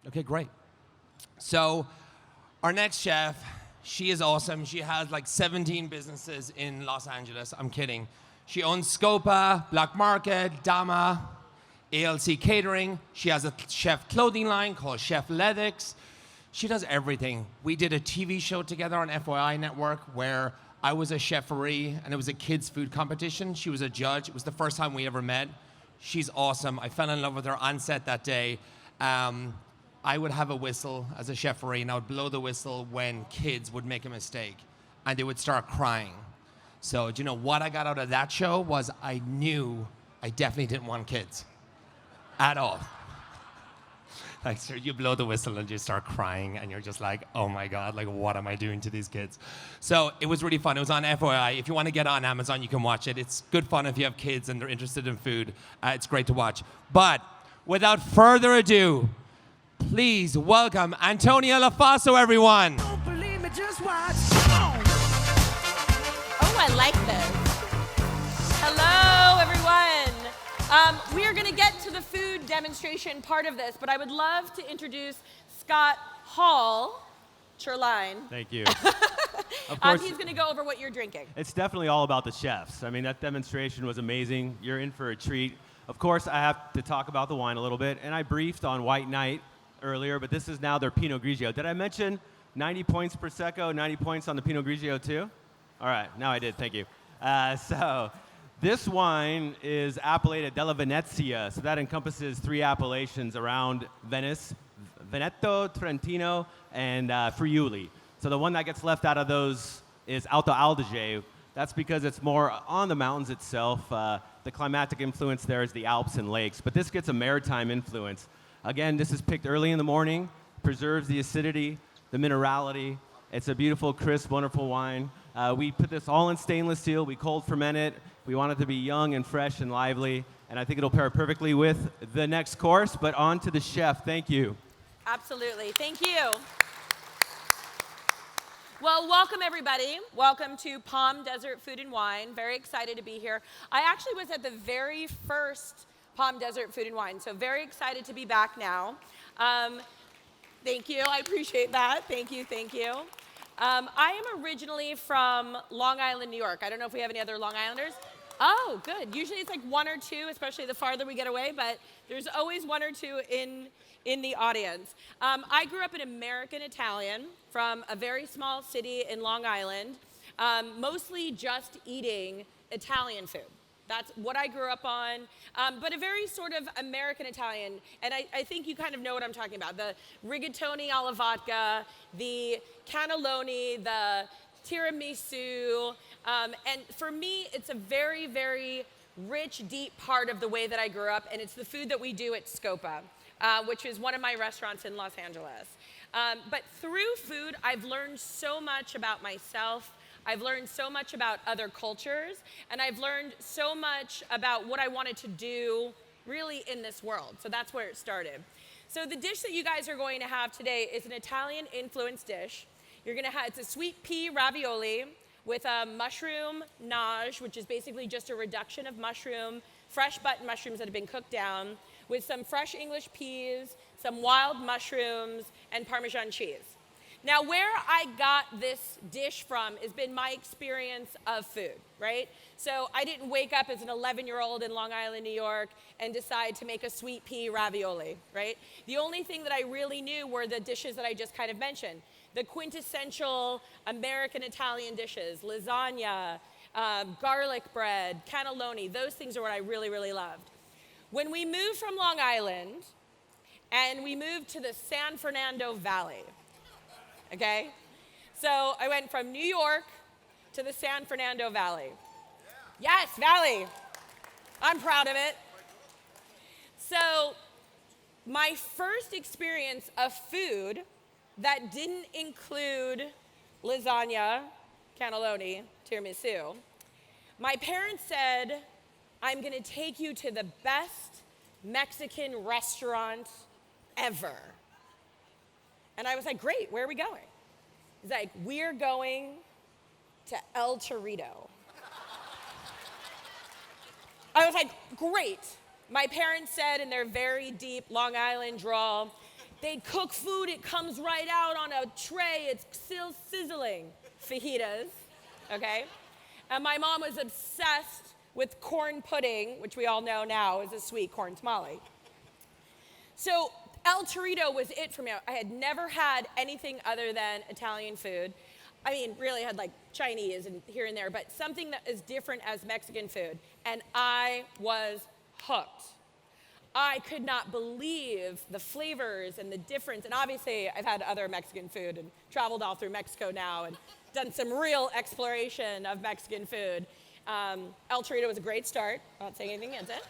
Okay, great. So our next chef, she is awesome. She has like 17 businesses in Los Angeles. I'm kidding. She owns Scopa, Black Market, Dama, ALC Catering. She has a chef clothing line called Chef Ledix. She does everything. We did a TV show together on FYI Network where I was a cheffery and it was a kids' food competition. She was a judge. It was the first time we ever met. She's awesome. I fell in love with her on set that day. I would have a whistle as a cheffery, and I would blow the whistle when kids would make a mistake, and they would start crying. So, do you know what I got out of that show was I knew I definitely didn't want kids at all. Like, so you blow the whistle and you start crying, and you're just like, oh my God, like, what am I doing to these kids? So it was really fun. It was on FYI. If you want to get it on Amazon, you can watch it. It's good fun if you have kids and they're interested in food. It's great to watch. But without further ado, please welcome Antonia Lofaso, everyone. Don't believe me, just watch. Oh, I like this. Hello, everyone. We are going to get to the food demonstration part of this, but I would love to introduce Scott Hall. Churline. Thank you. Of course, he's going to go over what you're drinking. it's definitely all about the chefs. I mean, that demonstration was amazing. You're in for a treat. Of course, I have to talk about the wine a little bit, and I briefed on White Knight earlier, but this is now their Pinot Grigio. Did I mention 90 points Prosecco, 90 points on the Pinot Grigio too? All right, now I did, thank you. So this wine is appellated Della Venezia, so that encompasses 3 appellations around Venice, Veneto, Trentino, and Friuli. So the one that gets left out of those is Alto Adige. That's because it's more on the mountains itself. The climatic influence there is the Alps and lakes, but this gets a maritime influence. Again, this is picked early in the morning, preserves the acidity, the minerality. It's a beautiful, crisp, wonderful wine. We put this all in stainless steel. We cold ferment it. We want it to be young and fresh and lively, and I think it'll pair perfectly with the next course, but on to the chef. Thank you. Absolutely. Thank you. Well, welcome, everybody. Welcome to Palm Desert Food and Wine. Very excited to be here. I actually was at the very first Palm Desert Food and Wine, so very excited to be back now. Thank you. I appreciate that. Thank you. Thank you. I am originally from Long Island, New York. I don't know if we have any other Long Islanders. Oh, good. Usually it's like 1 or 2, especially the farther we get away, but there's always 1 or 2 in the audience. I grew up an American Italian from a very small city in Long Island, mostly just eating Italian food. That's what I grew up on, but a very sort of American Italian, and I think you kind of know what I'm talking about. The rigatoni alla vodka, the cannelloni, the tiramisu, and for me, it's a very, very rich, deep part of the way that I grew up, and it's the food that we do at Scopa, which is one of my restaurants in Los Angeles. But through food, I've learned so much about myself. I've learned so much about other cultures, and I've learned so much about what I wanted to do really in this world. So that's where it started. So the dish that you guys are going to have today is an Italian-influenced dish. You're gonna have, it's a sweet pea ravioli with a mushroom nage, which is basically just a reduction of mushroom, fresh button mushrooms that have been cooked down, with some fresh English peas, some wild mushrooms, and Parmesan cheese. Now, where I got this dish from has been my experience of food, right? So I didn't wake up as an 11-year-old in Long Island, New York, and decide to make a sweet pea ravioli, right? The only thing that I really knew were the dishes that I just kind of mentioned. The quintessential American Italian dishes, lasagna, garlic bread, cannelloni, those things are what I really, really loved. When we moved from Long Island and we moved to the San Fernando Valley, okay? So I went from New York to the San Fernando Valley. Yes, Valley. I'm proud of it. So my first experience of food that didn't include lasagna, cannelloni, tiramisu, my parents said, I'm gonna take you to the best Mexican restaurant ever. And I was like, great, where are we going? He's like, we're going to El Torito. I was like, great. My parents said in their very deep Long Island drawl, They cook food, it comes right out on a tray, it's still sizzling. Fajitas, okay? And my mom was obsessed with corn pudding, which we all know now is a sweet corn tamale. So El Torito was it for me. I had never had anything other than Italian food. I mean, really had like Chinese and here and there, but something that is different as Mexican food. And I was hooked. I could not believe the flavors and the difference. And obviously, I've had other Mexican food and traveled all through Mexico now and done some real exploration of Mexican food. El Torito was a great start. I'm not saying anything against it,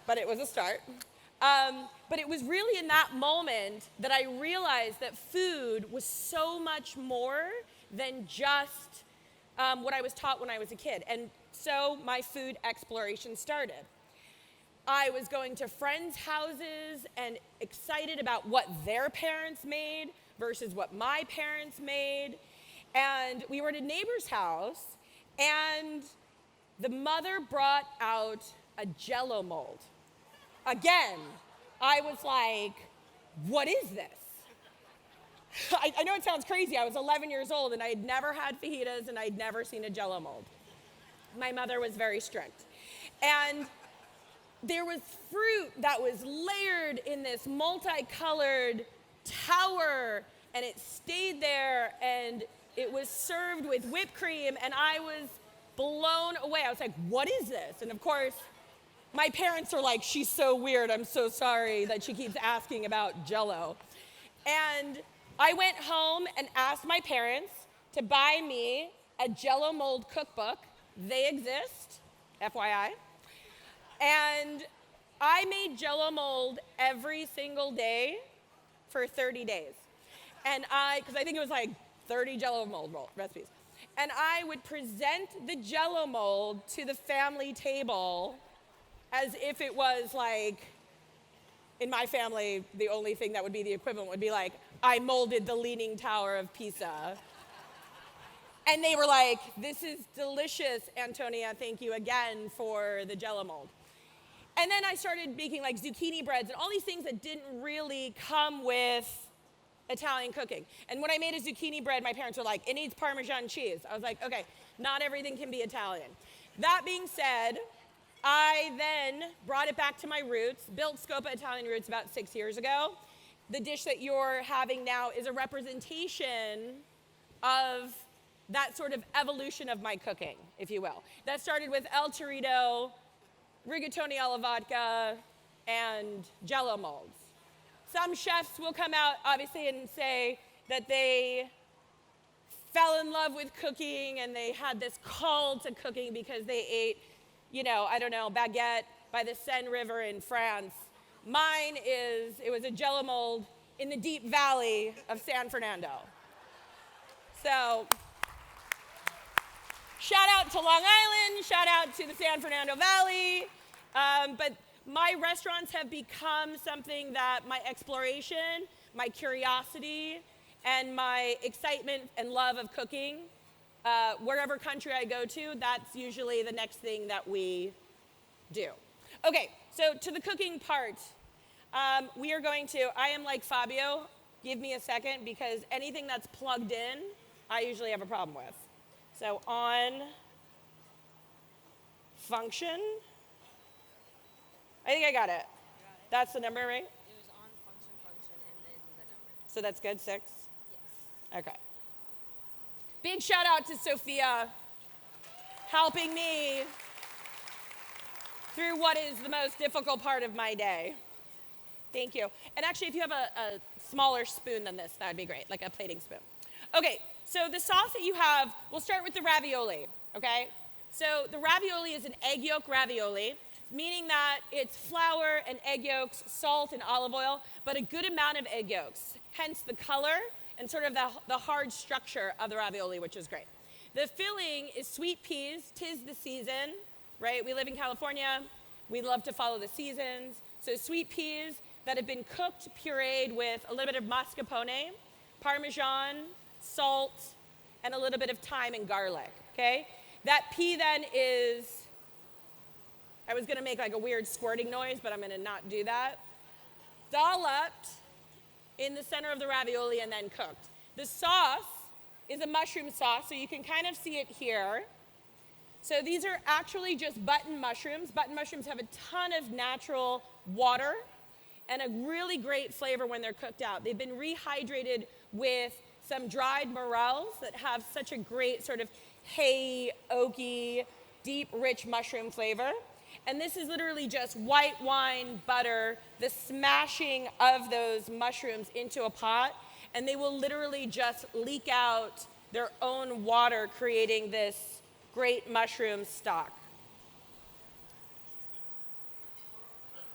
but it was a start. But it was really in that moment that I realized that food was so much more than just what I was taught when I was a kid. And so my food exploration started. I was going to friends' houses and excited about what their parents made versus what my parents made. And we were at a neighbor's house, and the mother brought out a Jell-O mold. Again, I was like, what is this? I know it sounds crazy. I was 11 years old, and I had never had fajitas, and I'd never seen a Jell-O mold. My mother was very strict. And there was fruit that was layered in this multicolored tower, and it stayed there, and it was served with whipped cream, and I was blown away. I was like, what is this? And of course, my parents are like, she's so weird. I'm so sorry that she keeps asking about Jell-O. And I went home and asked my parents to buy me a Jell-O mold cookbook. They exist, FYI. And I made Jell-O mold every single day for 30 days. And because I think it was like 30 Jell-O mold recipes. And I would present the Jell-O mold to the family table as if it was like, in my family, the only thing that would be the equivalent would be like, I molded the Leaning Tower of Pisa. And they were like, this is delicious, Antonia, thank you again for the Jell-O mold. And then I started making like zucchini breads and all these things that didn't really come with Italian cooking. And when I made a zucchini bread, my parents were like, it needs Parmesan cheese. I was like, okay, not everything can be Italian. That being said, I then brought it back to my roots, built Scopa Italian Roots about 6 years ago. The dish that you're having now is a representation of that sort of evolution of my cooking, if you will. That started with El Torito, rigatoni alla vodka, and Jell-O molds. Some chefs will come out, obviously, and say that they fell in love with cooking and they had this call to cooking because they ate, you know, I don't know, baguette by the Seine River in France. Mine is, it was a Jell-O mold in the deep valley of San Fernando. So, shout out to Long Island, shout out to the San Fernando Valley. But my restaurants have become something that my exploration, my curiosity, and my excitement and love of cooking, wherever country I go to, that's usually the next thing that we do. Okay, so to the cooking part, we are going to, I am like Fabio, give me a second, because anything that's plugged in, I usually have a problem with. So on function, I think I got it. That's the number, right? It was on function, and then the number. So that's good, 6? Yes. Okay. Big shout out to Sophia, helping me through what is the most difficult part of my day. Thank you. And actually, if you have a smaller spoon than this, that would be great, like a plating spoon. Okay, so the sauce that you have, we'll start with the ravioli, okay? So the ravioli is an egg yolk ravioli, meaning that it's flour and egg yolks, salt and olive oil, but a good amount of egg yolks, hence the color and sort of the hard structure of the ravioli, which is great. The filling is sweet peas, 'tis the season, right? We live in California, we love to follow the seasons. So sweet peas that have been cooked, pureed with a little bit of mascarpone, parmesan, salt, and a little bit of thyme and garlic, okay? That pea then is, I was gonna make like a weird squirting noise, but I'm gonna not do that. Dolloped in the center of the ravioli and then cooked. The sauce is a mushroom sauce, so you can kind of see it here. So these are actually just button mushrooms. Button mushrooms have a ton of natural water and a really great flavor when they're cooked out. They've been rehydrated with some dried morels that have such a great sort of hay, oaky, deep, rich mushroom flavor. And this is literally just white wine, butter, the smashing of those mushrooms into a pot, and they will literally just leak out their own water, creating this great mushroom stock.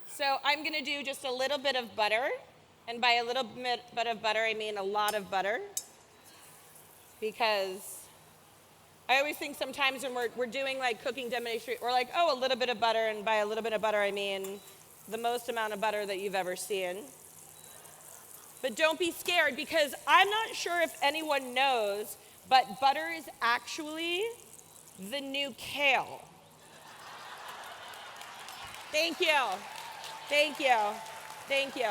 So I'm gonna do just a little bit of butter, and by a little bit of butter, I mean a lot of butter, because I always think sometimes when we're doing like cooking demonstration, we're like, oh, a little bit of butter, and by a little bit of butter, I mean the most amount of butter that you've ever seen. But don't be scared, because I'm not sure if anyone knows, but butter is actually the new kale. Thank you. Thank you. Thank you.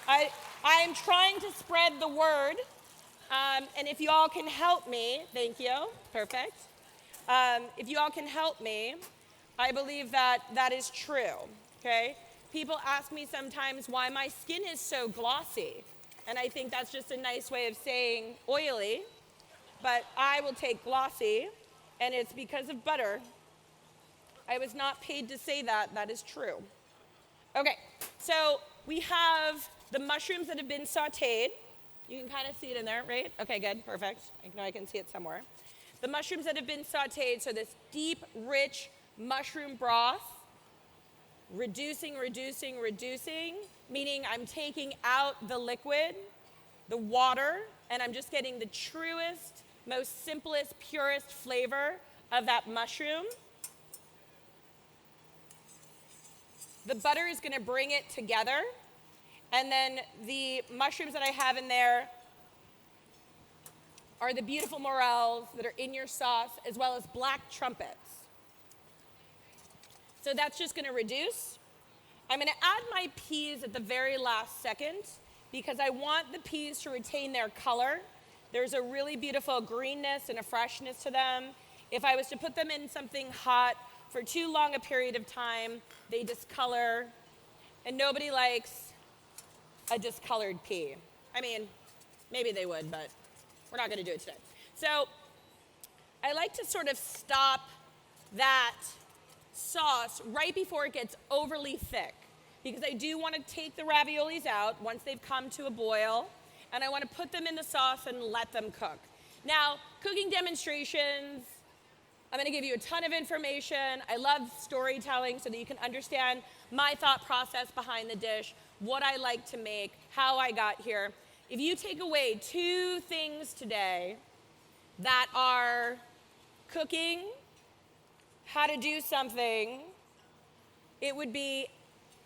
I am trying to spread the word, and if you all can help me, thank you, perfect. If you all can help me, I believe that that is true, okay? People ask me sometimes why my skin is so glossy, and I think that's just a nice way of saying oily, but I will take glossy, and it's because of butter. I was not paid to say that, that is true. Okay, so we have the mushrooms that have been sauteed. You can kind of see it in there, right? Okay, good, perfect. I know I can see it somewhere. The mushrooms that have been sauteed, so this deep, rich mushroom broth, reducing, meaning I'm taking out the liquid, the water, and I'm just getting the truest, most simplest, purest flavor of that mushroom. The butter is gonna bring it together, and then the mushrooms that I have in there are the beautiful morels that are in your sauce, as well as black trumpets. So that's just gonna reduce. I'm gonna add my peas at the very last second, because I want the peas to retain their color. There's a really beautiful greenness and a freshness to them. If I was to put them in something hot for too long a period of time, they discolor, and nobody likes a discolored pea. I mean, maybe they would, but we're not gonna do it today. So I like to sort of stop that sauce right before it gets overly thick, because I do want to take the raviolis out once they've come to a boil, and I want to put them in the sauce and let them cook. Now, cooking demonstrations, I'm going to give you a ton of information. I love storytelling so that you can understand my thought process behind the dish, what I like to make, how I got here. If you take away 2 things today that are cooking, how to do something, it would be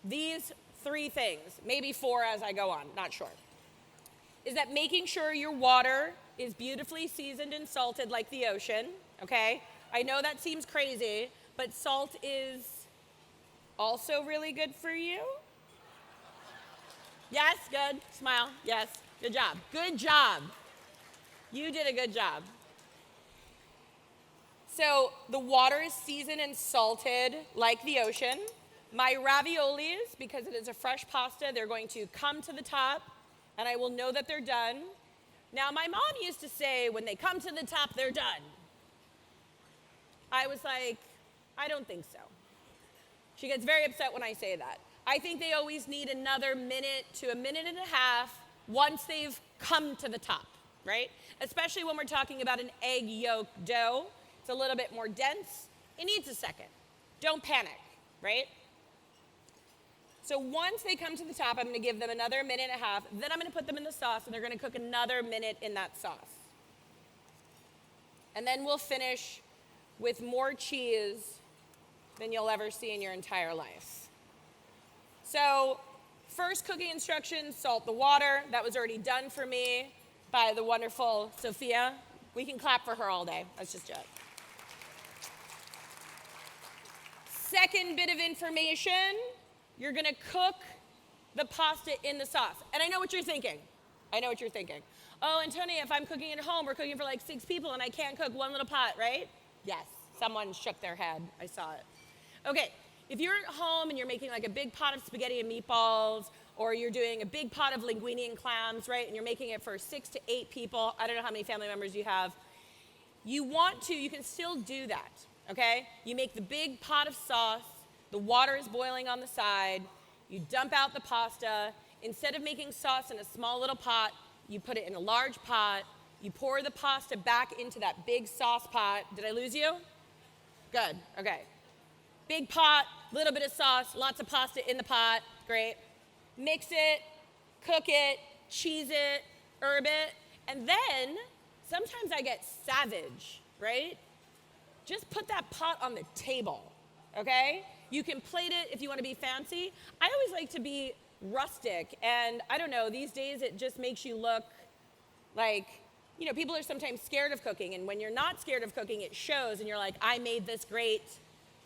these 3 things, maybe 4 as I go on, not sure. Is that making sure your water is beautifully seasoned and salted like the ocean, okay? I know that seems crazy, but salt is also really good for you. Yes, good, smile, yes, good job. Good job. You did a good job. So the water is seasoned and salted like the ocean. My raviolis, because it is a fresh pasta, they're going to come to the top, and I will know that they're done. Now, my mom used to say, when they come to the top, they're done. I was like, I don't think so. She gets very upset when I say that. I think they always need another minute to a minute and a half once they've come to the top, right? Especially when we're talking about an egg yolk dough. It's a little bit more dense. It needs a second. Don't panic, right? So once they come to the top, I'm gonna give them another minute and a half. Then I'm gonna put them in the sauce, and they're gonna cook another minute in that sauce. And then we'll finish with more cheese than you'll ever see in your entire life. So first cooking instructions, salt the water. That was already done for me by the wonderful Sophia. We can clap for her all day. That's just it. Second bit of information, you're gonna cook the pasta in the sauce. And I know what you're thinking. I know what you're thinking. Oh, Antonia, if I'm cooking at home, we're cooking for like 6 people and I can't cook one little pot, right? Yes, someone shook their head. I saw it. Okay, if you're at home and you're making like a big pot of spaghetti and meatballs, or you're doing a big pot of linguine and clams, right? And you're making it for 6 to 8 people. I don't know how many family members you have. You can still do that, okay? You make the big pot of sauce. The water is boiling on the side. You dump out the pasta. Instead of making sauce in a small little pot, you put it in a large pot. You pour the pasta back into that big sauce pot. Did I lose you? Good, okay. Big pot, little bit of sauce, lots of pasta in the pot, great. Mix it, cook it, cheese it, herb it, and then sometimes I get savage, right? Just put that pot on the table, okay? You can plate it if you want to be fancy. I always like to be rustic, and I don't know, these days it just makes you look like, you know, people are sometimes scared of cooking, and when you're not scared of cooking, it shows, and you're like, I made this great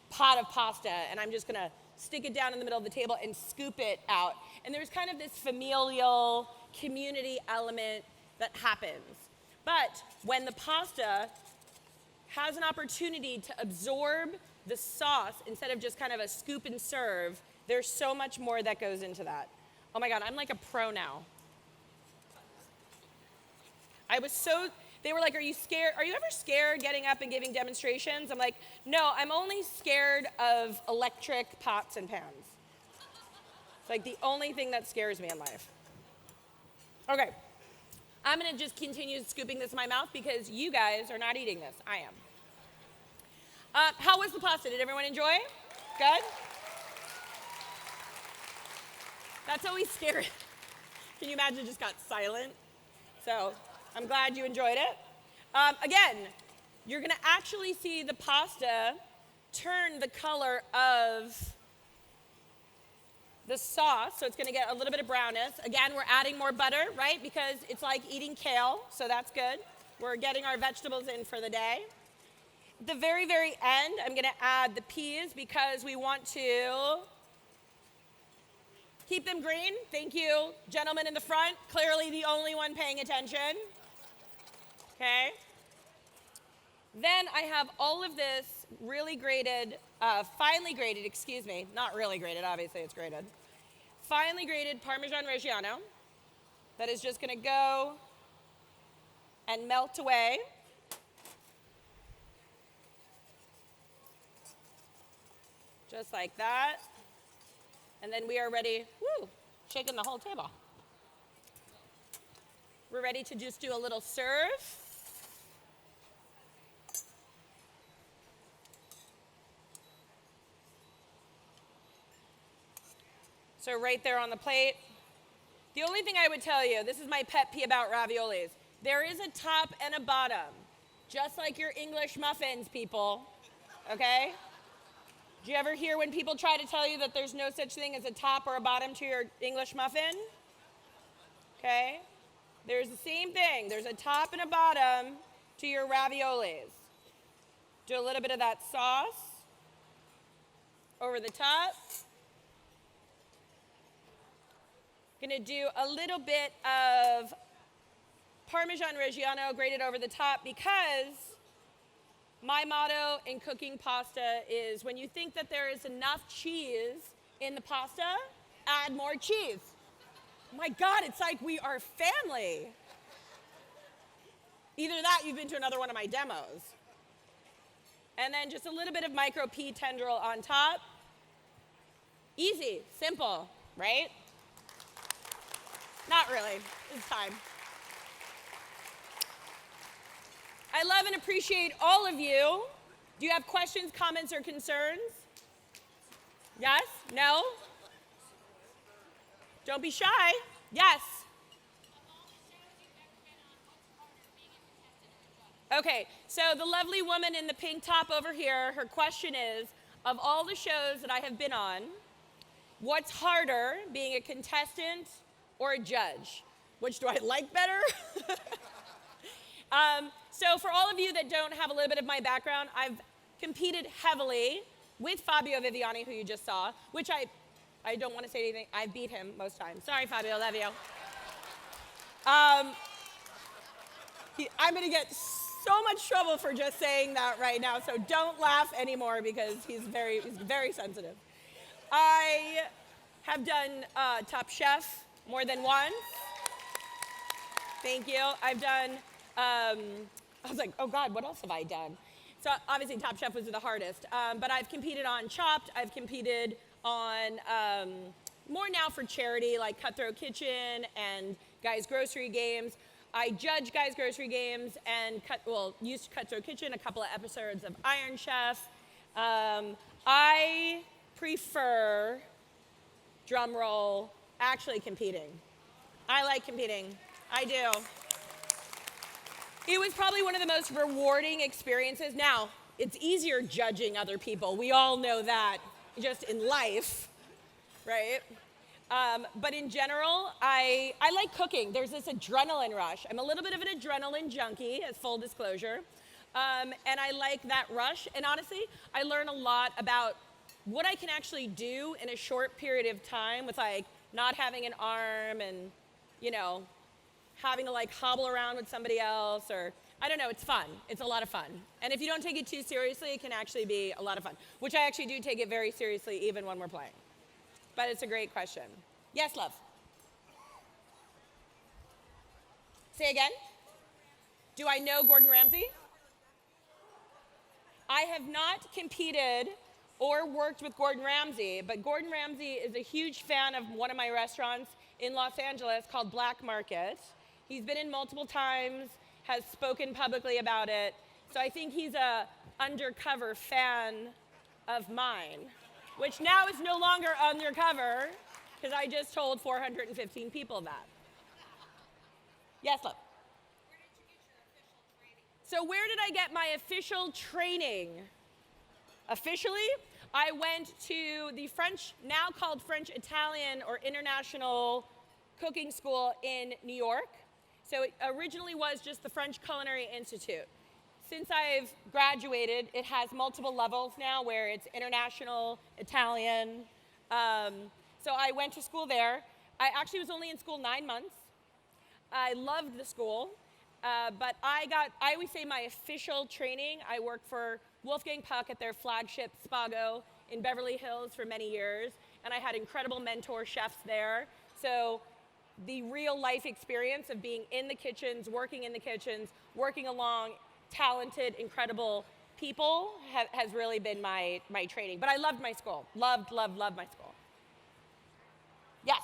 pot of pasta, and I'm just gonna stick it down in the middle of the table and scoop it out. And there's kind of this familial community element that happens. But when the pasta has an opportunity to absorb the sauce instead of just kind of a scoop and serve, there's so much more that goes into that. Oh my God, I'm like a pro now. They were like, are you scared? Are you ever scared getting up and giving demonstrations? I'm like, no, I'm only scared of electric pots and pans. It's like the only thing that scares me in life. Okay, I'm gonna just continue scooping this in my mouth because you guys are not eating this, I am. How was the pasta? Did everyone enjoy? Good? That's always scary. Can you imagine it just got silent? So, I'm glad you enjoyed it. Again, you're gonna actually see the pasta turn the color of the sauce, so it's gonna get a little bit of brownness. Again, we're adding more butter, right? Because it's like eating kale, so that's good. We're getting our vegetables in for the day. At the very, very end, I'm gonna add the peas because we want to keep them green. Thank you, gentleman in the front. Clearly the only one paying attention. Okay. Then I have all of this really grated, finely grated, excuse me, not really grated, obviously it's grated. Finely grated Parmesan Reggiano that is just gonna go and melt away. Just like that. And then we are ready, woo, shaking the whole table. We're ready to just do a little serve. So right there on the plate. The only thing I would tell you, this is my pet peeve about raviolis. There is a top and a bottom, just like your English muffins, people, okay? Do you ever hear when people try to tell you that there's no such thing as a top or a bottom to your English muffin? Okay? There's the same thing. There's a top and a bottom to your raviolis. Do a little bit of that sauce over the top. Gonna do a little bit of Parmesan Reggiano grated over the top because my motto in cooking pasta is when you think that there is enough cheese in the pasta, add more cheese. My God, it's like we are family. Either that, you've been to another one of my demos. And then just a little bit of micro pea tendril on top. Easy, simple, right? Not really, it's time. I love and appreciate all of you. Do you have questions, comments, or concerns? Yes? No? Don't be shy. Yes? Okay, so the lovely woman in the pink top over here, her question is, of all the shows that I have been on, what's harder, being a contestant or a judge? Which do I like better? So for all of you that don't have a little bit of my background, I've competed heavily with Fabio Viviani, who you just saw, which I don't want to say anything. I beat him most times. Sorry, Fabio, love you. I'm going to get so much trouble for just saying that right now, so don't laugh anymore because he's very sensitive. I have done Top Chef more than once. Thank you. I've done, I was like, oh God, what else have I done? So obviously Top Chef was the hardest, but I've competed on Chopped. I've competed on more now for charity, like Cutthroat Kitchen and Guys Grocery Games. I judge Guys Grocery Games and used Cutthroat Kitchen, a couple of episodes of Iron Chef. I prefer, drum roll, actually competing. I like competing. I do. It was probably one of the most rewarding experiences. Now, it's easier judging other people. We all know that just in life, right? But in general, I like cooking. There's this adrenaline rush. I'm a little bit of an adrenaline junkie, as full disclosure. And I like that rush. And honestly, I learn a lot about what I can actually do in a short period of time with like not having an arm and, you know, having to like hobble around with somebody else, or I don't know, it's fun. It's a lot of fun. And if you don't take it too seriously, it can actually be a lot of fun, which I actually do take it very seriously even when we're playing. But it's a great question. Yes, love. Say again? Do I know Gordon Ramsay? I have not competed or worked with Gordon Ramsay, but Gordon Ramsay is a huge fan of one of my restaurants in Los Angeles called Black Market. He's been in multiple times, has spoken publicly about it. So I think he's a undercover fan of mine, which now is no longer undercover because I just told 415 people that. Yes, love. So where did I get my official training? Officially, I went to the French, now called French Italian or International Cooking School in New York. So it originally was just the French Culinary Institute. Since I've graduated, it has multiple levels now where it's international, Italian. So I went to school there. I actually was only in school 9 months. I loved the school, but I always say my official training, I worked for Wolfgang Puck at their flagship Spago in Beverly Hills for many years, and I had incredible mentor chefs there. So the real life experience of being in the kitchens, working along talented, incredible people has really been my training. But I loved my school. Loved my school. Yes?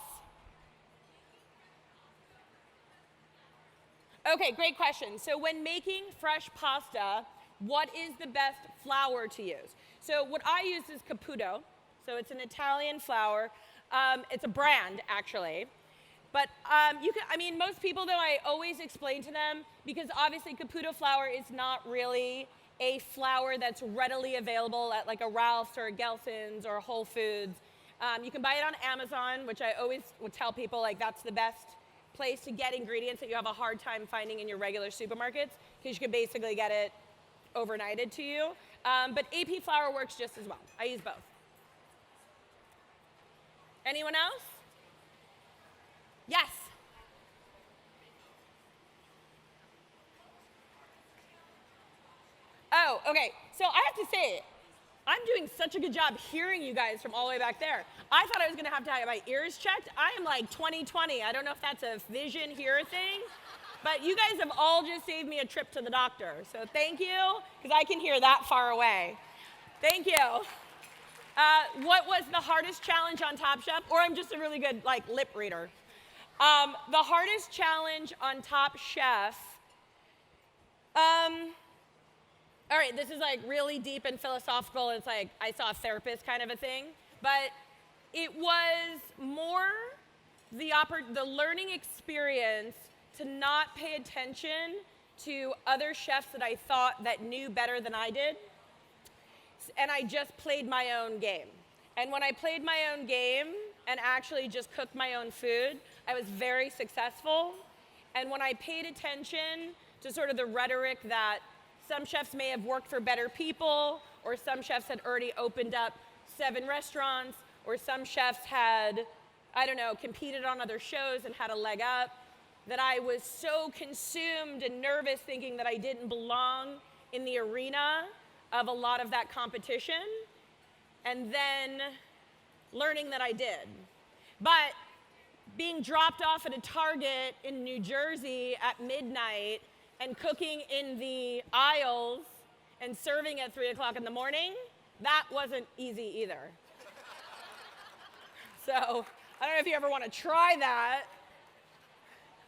Okay, great question. So when making fresh pasta, what is the best flour to use? So what I use is Caputo. So it's an Italian flour. It's a brand, actually. But most people, though, I always explain to them, because obviously Caputo flour is not really a flour that's readily available at like a Ralph's or a Gelson's or a Whole Foods. You can buy it on Amazon, which I always would tell people, like, that's the best place to get ingredients that you have a hard time finding in your regular supermarkets, because you can basically get it overnighted to you. But AP flour works just as well. I use both. Anyone else? Yes. Oh, okay. So I have to say, I'm doing such a good job hearing you guys from all the way back there. I thought I was going to have my ears checked. I am like 20/20. I don't know if that's a vision here thing, but you guys have all just saved me a trip to the doctor. So thank you, because I can hear that far away. Thank you. What was the hardest challenge on Top Chef? Or I'm just a really good lip reader. The hardest challenge on Top Chef, all right, this is really deep and philosophical. It's like I saw a therapist kind of a thing. But it was more the learning experience to not pay attention to other chefs that I thought that knew better than I did. And I just played my own game. And when I played my own game and actually just cooked my own food, I was very successful. And when I paid attention to sort of the rhetoric that some chefs may have worked for better people, or some chefs had already opened up 7 restaurants, or some chefs had, I don't know, competed on other shows and had a leg up, that I was so consumed and nervous thinking that I didn't belong in the arena of a lot of that competition, and then learning that I did. But being dropped off at a Target in New Jersey at midnight and cooking in the aisles and serving at 3 o'clock in the morning, that wasn't easy either. So I don't know if you ever want to try that.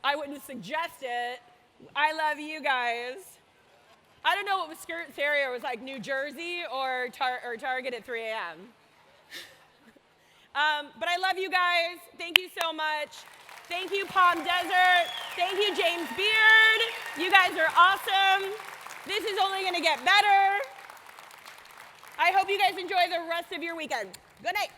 I wouldn't suggest it. I love you guys. I don't know what Skirt Terrier was like, New Jersey or Target at 3 a.m. But I love you guys. Thank you so much. Thank you, Palm Desert. Thank you, James Beard. You guys are awesome. This is only going to get better. I hope you guys enjoy the rest of your weekend. Good night.